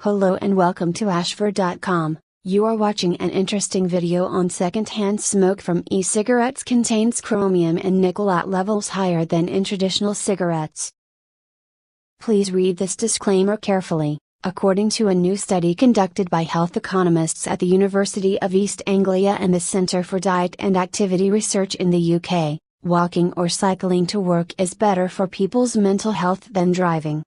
Hello and welcome to ashford.com. You are watching an interesting video on secondhand smoke from e-cigarettes contains chromium and nickel at levels higher than in traditional cigarettes. Please read this disclaimer carefully. According to a new study conducted by health economists at the University of East Anglia and the Centre for Diet and Activity Research in the UK, walking or cycling to work is better for people's mental health than driving.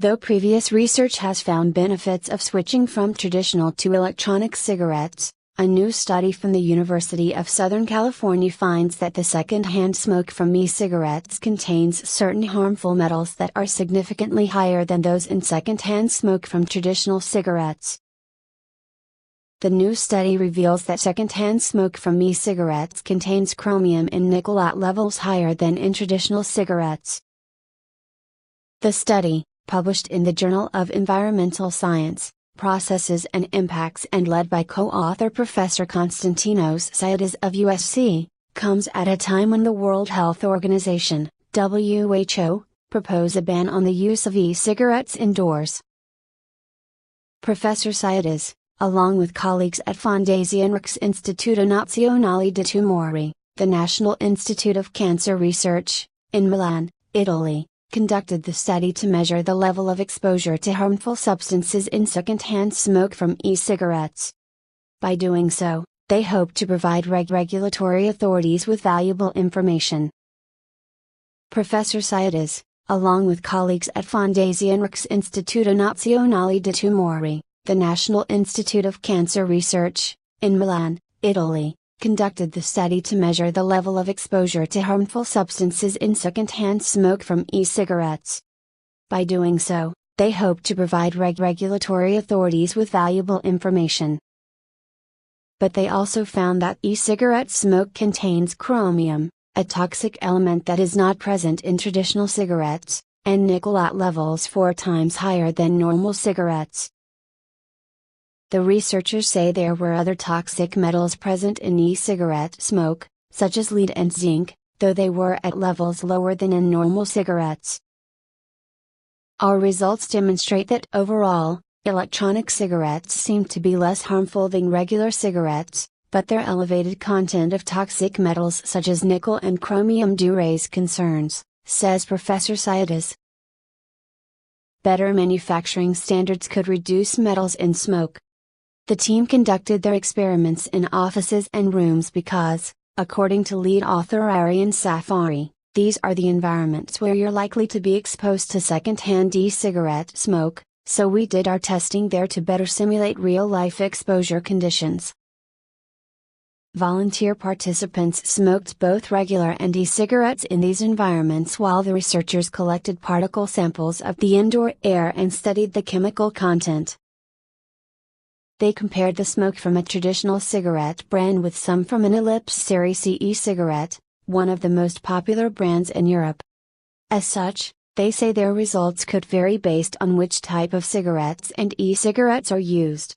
Though previous research has found benefits of switching from traditional to electronic cigarettes, a new study from the University of Southern California finds that the secondhand smoke from e-cigarettes contains certain harmful metals that are significantly higher than those in secondhand smoke from traditional cigarettes. The new study reveals that secondhand smoke from e-cigarettes contains chromium and nickel at levels higher than in traditional cigarettes. The study, published in the Journal of Environmental Science, Processes and Impacts and led by co-author Professor Konstantinos Tsiadis of USC, comes at a time when the World Health Organization, WHO, propose a ban on the use of e-cigarettes indoors. Professor Tsiadis, along with colleagues at Fondazione Istituto Nazionale di Tumori, the National Institute of Cancer Research, in Milan, Italy, conducted the study to measure the level of exposure to harmful substances in secondhand smoke from e-cigarettes. By doing so, they hope to provide regulatory authorities with valuable information. Professor Tsiadis, along with colleagues at Fondazione Istituto Nazionale di Tumori, the National Institute of Cancer Research, in Milan, Italy, conducted the study to measure the level of exposure to harmful substances in secondhand smoke from e-cigarettes. By doing so, they hope to provide regulatory authorities with valuable information. But they also found that e-cigarette smoke contains chromium, a toxic element that is not present in traditional cigarettes, and nickel at levels 4 times higher than normal cigarettes. The researchers say there were other toxic metals present in e-cigarette smoke, such as lead and zinc, though they were at levels lower than in normal cigarettes. Our results demonstrate that overall, electronic cigarettes seem to be less harmful than regular cigarettes, but their elevated content of toxic metals such as nickel and chromium do raise concerns, says Professor Tsiadis. Better manufacturing standards could reduce metals in smoke. The team conducted their experiments in offices and rooms because, according to lead author Arian Safari, these are the environments where you're likely to be exposed to secondhand e-cigarette smoke, so we did our testing there to better simulate real-life exposure conditions. Volunteer participants smoked both regular and e-cigarettes in these environments while the researchers collected particle samples of the indoor air and studied the chemical content. They compared the smoke from a traditional cigarette brand with some from an Ellipse Series C e-cigarette, one of the most popular brands in Europe. As such, they say their results could vary based on which type of cigarettes and e-cigarettes are used.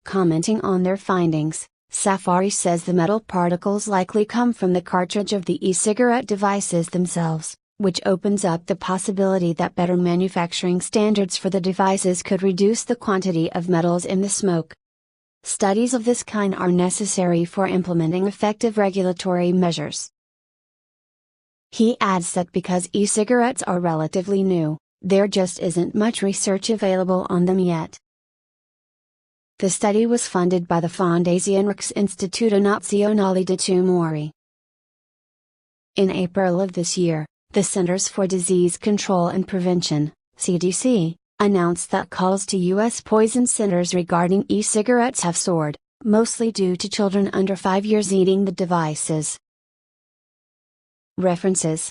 Commenting on their findings, Safari says the metal particles likely come from the cartridge of the e-cigarette devices themselves, which opens up the possibility that better manufacturing standards for the devices could reduce the quantity of metals in the smoke. Studies of this kind are necessary for implementing effective regulatory measures. He adds that because e-cigarettes are relatively new, there just isn't much research available on them yet. The study was funded by the Fondazione Istituto Nazionale di Tumori. In April of this year, the Centers for Disease Control and Prevention, CDC, announced that calls to U.S. poison centers regarding e-cigarettes have soared, mostly due to children under 5 years eating the devices. References